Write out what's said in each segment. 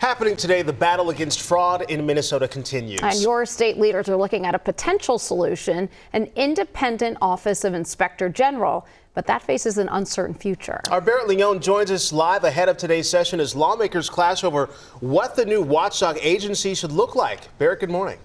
Happening today, the battle against fraud in Minnesota continues. And your state leaders are looking at a potential solution, an independent Office of Inspector General. But that faces an uncertain future. Our Barrett Leone joins us live ahead of today's session as lawmakers clash over what the new watchdog agency should look like. Barrett, good morning.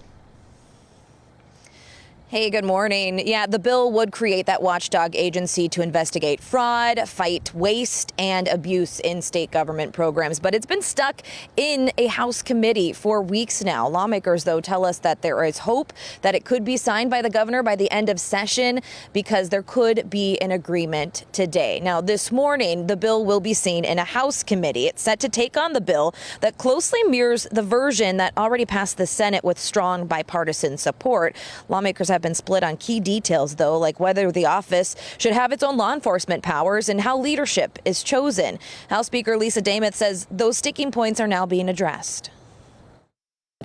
Hey, good morning. Yeah, the bill would create that watchdog agency to investigate fraud, fight waste and abuse in state government programs. But it's been stuck in a House committee for weeks now. Lawmakers, though, tell us that there is hope that it could be signed by the governor by the end of session because there could be an agreement today. Now, this morning, the bill will be seen in a House committee. It's set to take on the bill that closely mirrors the version that already passed the Senate with strong bipartisan support. Lawmakers have been split on key details, though, like whether the office should have its own law enforcement powers and how leadership is chosen. House Speaker Lisa Dameth says those sticking points are now being addressed.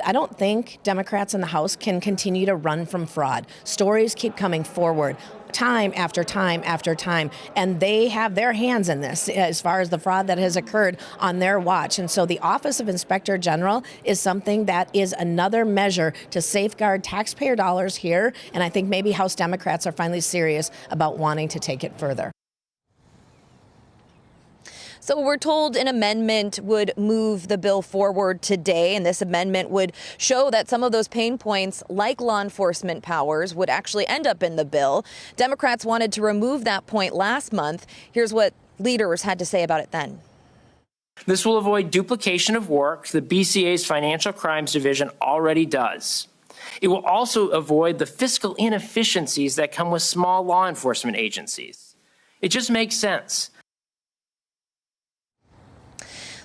I don't think Democrats in the House can continue to run from fraud. Stories keep coming forward time after time after time, and they have their hands in this as far as the fraud that has occurred on their watch. And so the Office of Inspector General is something that is another measure to safeguard taxpayer dollars here, and I think maybe House Democrats are finally serious about wanting to take it further. So we're told an amendment would move the bill forward today, and this amendment would show that some of those pain points, like law enforcement powers, would actually end up in the bill. Democrats wanted to remove that point last month. Here's what leaders had to say about it then. This will avoid duplication of work the BCA's Financial Crimes Division already does. It will also avoid the fiscal inefficiencies that come with small law enforcement agencies. It just makes sense.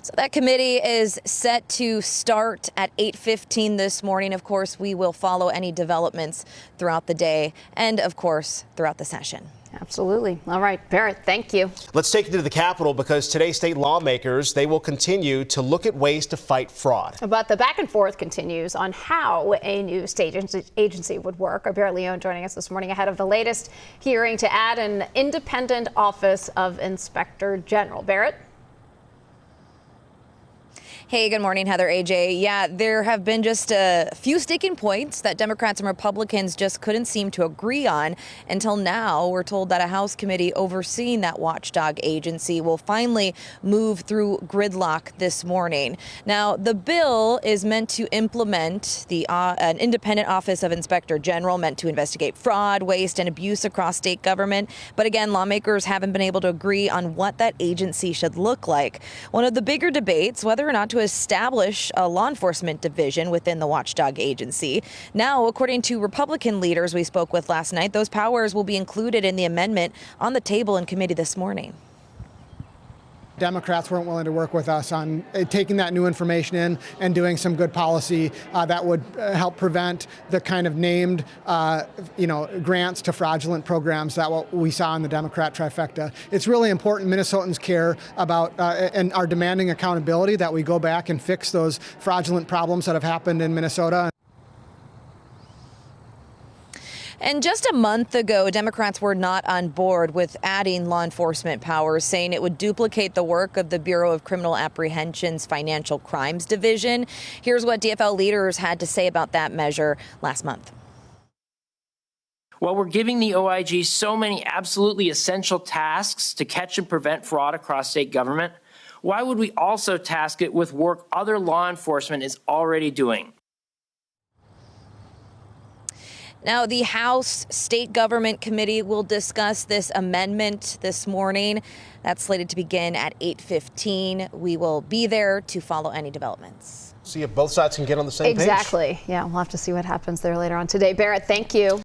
So that committee is set to start at 8:15 this morning. Of course, we will follow any developments throughout the day and, of course, throughout the session. Absolutely. All right, Barrett, thank you. Let's take it to the Capitol because today state lawmakers, they will continue to look at ways to fight fraud. But the back and forth continues on how a new state agency would work. Our Barrett Leone joining us this morning ahead of the latest hearing to add an independent Office of Inspector General. Barrett? Hey, good morning, Heather, AJ. Yeah, there have been just a few sticking points that Democrats and Republicans just couldn't seem to agree on until now. We're told that a House committee overseeing that watchdog agency will finally move through gridlock this morning. Now, the bill is meant to implement an independent Office of Inspector General meant to investigate fraud, waste, and abuse across state government. But again, lawmakers haven't been able to agree on what that agency should look like. One of the bigger debates, whether or not to establish a law enforcement division within the watchdog agency. Now, according to Republican leaders we spoke with last night, those powers will be included in the amendment on the table in committee this morning. Democrats weren't willing to work with us on taking that new information in and doing some good policy that would help prevent the kind of named, grants to fraudulent programs that what we saw in the Democrat trifecta. It's really important Minnesotans care about and are demanding accountability, that we go back and fix those fraudulent problems that have happened in Minnesota. And just a month ago, Democrats were not on board with adding law enforcement powers, saying it would duplicate the work of the Bureau of Criminal Apprehension's Financial Crimes Division. Here's what DFL leaders had to say about that measure last month. While we're giving the OIG so many absolutely essential tasks to catch and prevent fraud across state government, why would we also task it with work other law enforcement is already doing? Now, the House State Government Committee will discuss this amendment this morning. That's slated to begin at 8:15. We will be there to follow any developments. See if both sides can get on the same page. Exactly. Yeah, we'll have to see what happens there later on today. Barrett, thank you.